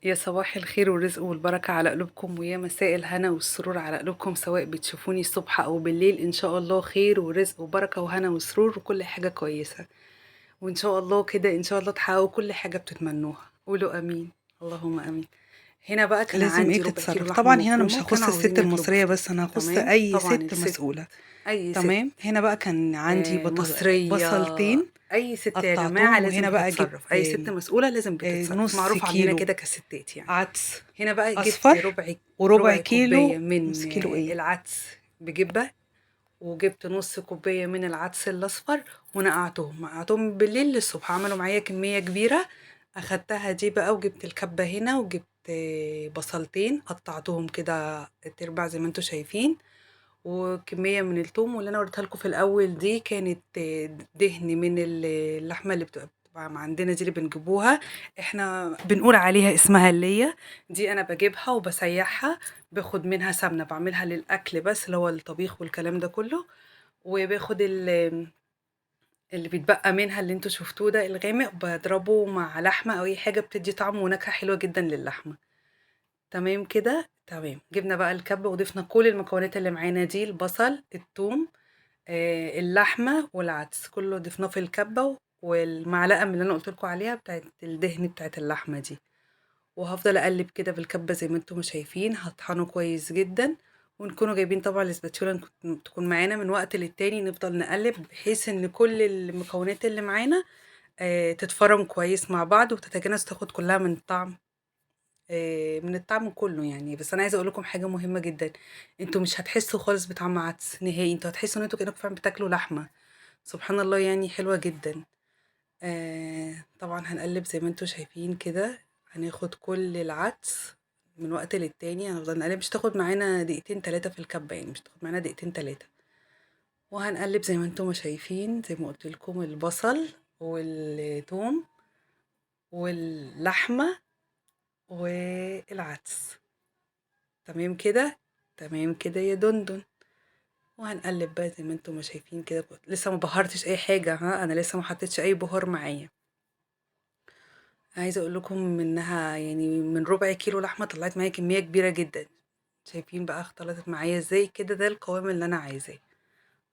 يا صباح الخير والرزق والبركة على قلوبكم، ويا مساء الهنا والسرور على قلوبكم، سواء بتشوفوني الصبح أو بالليل. إن شاء الله خير ورزق وبركة وهنا وسرور وكل حاجة كويسة. وإن شاء الله كده إن شاء الله تحققوا كل حاجة بتتمنوها. قولوا أمين. اللهم أمين. هنا بقى كان لازم ايه عندي ربع كيلو تتصرف. لحمة طبعا هنا انا مفرومة مش وكانوا هخص عاوزين الست ياكلوا المصرية بس، بفتيك. انا هخص تمام، اي طبعا ست الست، مسؤولة. أي ست، تمام. هنا بقى كان عندي مصرية، بصلتين أي ست يا جماعة قطعتهم، لازم وهنا بقى جبت بتتصرف، أي ست مسؤولة لازم بتتصرف، نص معروف عننا كيلو كده كستات يعني. عدس هنا بقى جبت اصفر، وربع ربع كوباية كيلو من نص كيلو ايه العدس بجبة، وجبت نص كوباية من العدس الأصفر، نقعتهم بالليل للصبح، عملوا معايا كمية كبيرة. أخدتها دي بقى وجبت الكبة هنا، وجبت بصلتين قطعتهم كده تربع زي ما انتوا شايفين، وكمية من التوم. واللي أنا وريتها لكم في الأول دي كانت دهن من اللحمة اللي بتبقى عندنا دي اللي بنجيبوها، احنا بنقول عليها اسمها اللية. دي أنا بجيبها وبسيحها، باخد منها سمنة بعملها للأكل بس اللي هو الطبيخ والكلام ده كله، وباخد اللي بيتبقى منها اللي انتوا شفتوه ده الغامق بضربه مع لحمة أو أي حاجة بتدي طعم ونكهة حلوة جدا للحمة. تمام كده، تمام. جبنا بقى الكبة وضفنا كل المكونات اللي معانا دي، البصل، الثوم، اللحمة والعدس، كله ضفناه في الكبة، والمعلقة من اللي انا قلت لكم عليها بتاعت الدهن بتاعت اللحمة دي. وهفضل اقلب كده في الكبة زي ما انتم شايفين، هطحنه كويس جدا. ونكونوا جايبين طبعا الاسباتشولا تكون معانا من وقت للتاني، نفضل نقلب بحيث ان كل المكونات اللي معانا تتفرم كويس مع بعض وتتجانس، تاخد كلها من الطعم كله يعني. بس انا عايزه اقول لكم حاجه مهمه جدا، انتوا مش هتحسوا خالص بطعم عدس نهائي، انتوا هتحسوا ان انتوا كأنكم فعلا بتاكلوا لحمه. سبحان الله، يعني حلوه جدا. طبعا هنقلب زي ما انتوا شايفين كده، هناخد كل العدس من وقت للتاني، هنفضل نقلب، مش تاخد معانا دقيقتين تلاتة في الكبة، يعني مش تاخد معانا دقيقتين تلاتة. وهنقلب زي ما انتم شايفين، زي ما قلت لكم، البصل والثوم واللحمة والعدس. تمام كده، تمام كده يا دندن. وهنقلب بقى زي ما انتم ما شايفين كده، لسه ما بهرتش اي حاجه، ها، انا لسه ما حطيتش اي بهار معايا. عايزه اقول لكم انها يعني من ربع كيلو لحمه طلعت معايا كميه كبيره جدا. شايفين بقى اختلطت معايا ازاي كده، ده القوام اللي انا عايزاه.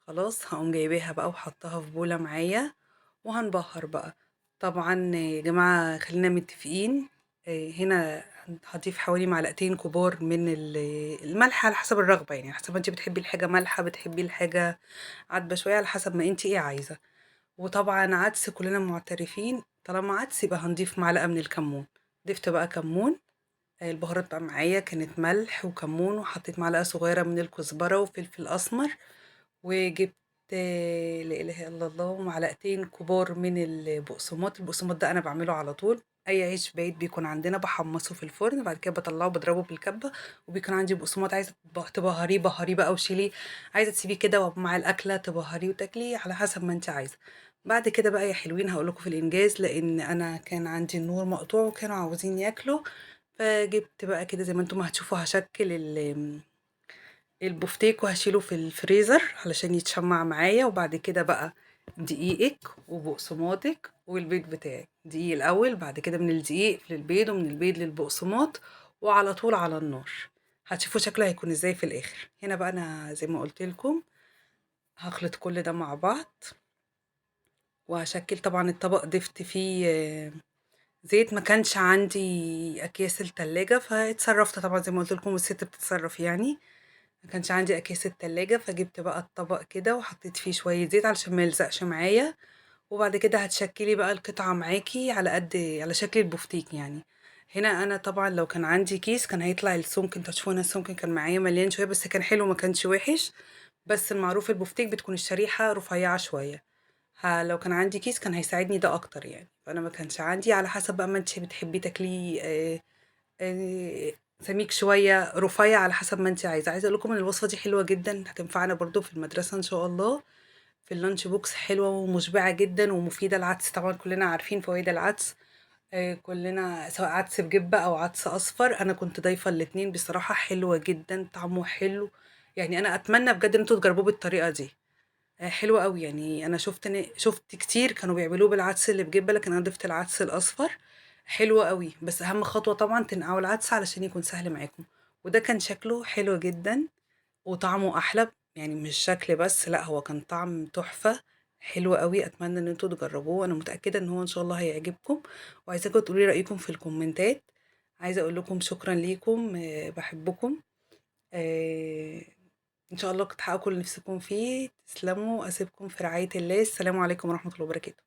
خلاص هقوم جايباها بقى وحطها في بوله معايا، وهنبهر بقى. طبعا يا جماعه خلينا متفقين، هنا هضيف حوالي معلقتين كبار من الملح على حسب الرغبه، يعني حسب ما انت بتحبي الحاجه مالحه، بتحبي الحاجه عدبه شويه، على حسب ما انت ايه عايزه. وطبعا عدس كلنا معترفين، طالما عدس يبقى هنضيف معلقه من الكمون. ضفت بقى كمون. البهارات بقى معايا كانت ملح وكمون، وحطيت معلقه صغيره من الكزبره وفلفل اسمر، وجبت لا إله إلا الله معلقتين كبار من البقسماط. البقسماط ده أنا بعمله على طول، أي عيش بايت بيكون عندنا بحمصه في الفرن، بعد كده بطلعه بضربه بالكبة. وبيكون عندي بقسماط، عايزة تبهريه بهريه بقى وشيليه، عايزة تسيبيه كده مع الأكلة تبهريه وتاكليه على حسب ما انت عايزة. بعد كده بقى يا حلوين هقولكوا في الإنجاز، لأن أنا كان عندي النور مقطوع وكانوا عاوزين ياكلوا، فجبت بقى كده زي ما انتم هتشوفوا هشكل البفتيك وهشيله في الفريزر علشان يتشمع معايا. وبعد كده بقى دقيقك وبقسماطك والبيض بتاعك، دقيق الاول، بعد كده من الدقيق للبيض، ومن البيض للبقسماط، وعلى طول على النار. هتشوفوا شكله هيكون ازاي في الاخر. هنا بقى انا زي ما قلت لكم هخلط كل ده مع بعض، وهشكل طبعا الطبق ضفت فيه زيت. ما كانش عندي اكياس التلاجة فاتصرفت طبعا زي ما قلت لكم، الست بتتصرف يعني. ما كانش عندي اكياس التلاجة، فجبت بقى الطبق كده وحطيت فيه شوية زيت علشان ما يلزقش معايا. وبعد كده هتشكلي بقى القطعة معاكي على قد على شكل البفتيك يعني. هنا انا طبعا لو كان عندي كيس كان هيطلع السمك، انتوا هتشوفوا انا السمك كان معايا مليان شوية، بس كان حلو ما كانش وحش. بس المعروف البفتيك بتكون الشريحة رفيعة شوية، لو كان عندي كيس كان هيساعدني ده اكتر يعني. فانا ما كانش عندي، على حسب بقى ما انت بتحبي تاكليه آه، سميك شوية رفيع، على حسب ما انت عايزة اقول لكم ان الوصفة دي حلوة جدا، هتنفعنا برضو في المدرسة ان شاء الله، في اللانش بوكس. حلوة ومشبعة جدا ومفيدة. العدس طبعا كلنا عارفين فوائد العدس، كلنا سواء عدس بجبة او عدس اصفر. انا كنت ضايفة الاتنين، بصراحة حلوة جدا، طعمه حلو. يعني انا اتمنى بجد ان انتوا تجربوه بالطريقة دي، حلوة قوي يعني. انا شفت كتير كانوا بيعملوه بالعدس اللي بجبة، لكن انا ضفت العدس الاصفر. حلو قوي، بس اهم خطوة طبعا تنقعوا العدس علشان يكون سهل معاكم. وده كان شكله حلو جدا وطعمه احلى، يعني مش شكل بس، لا هو كان طعم تحفة. حلو قوي، اتمنى ان انتوا تجربوه، انا متأكدة ان هو ان شاء الله هيعجبكم. وعايزاكم تقولي رأيكم في الكومنتات. عايزة اقول لكم شكرا ليكم، بحبكم. آه، ان شاء الله تحققوا اللي نفسكم فيه. تسلموا، اسيبكم في رعاية الله. السلام عليكم ورحمة الله وبركاته.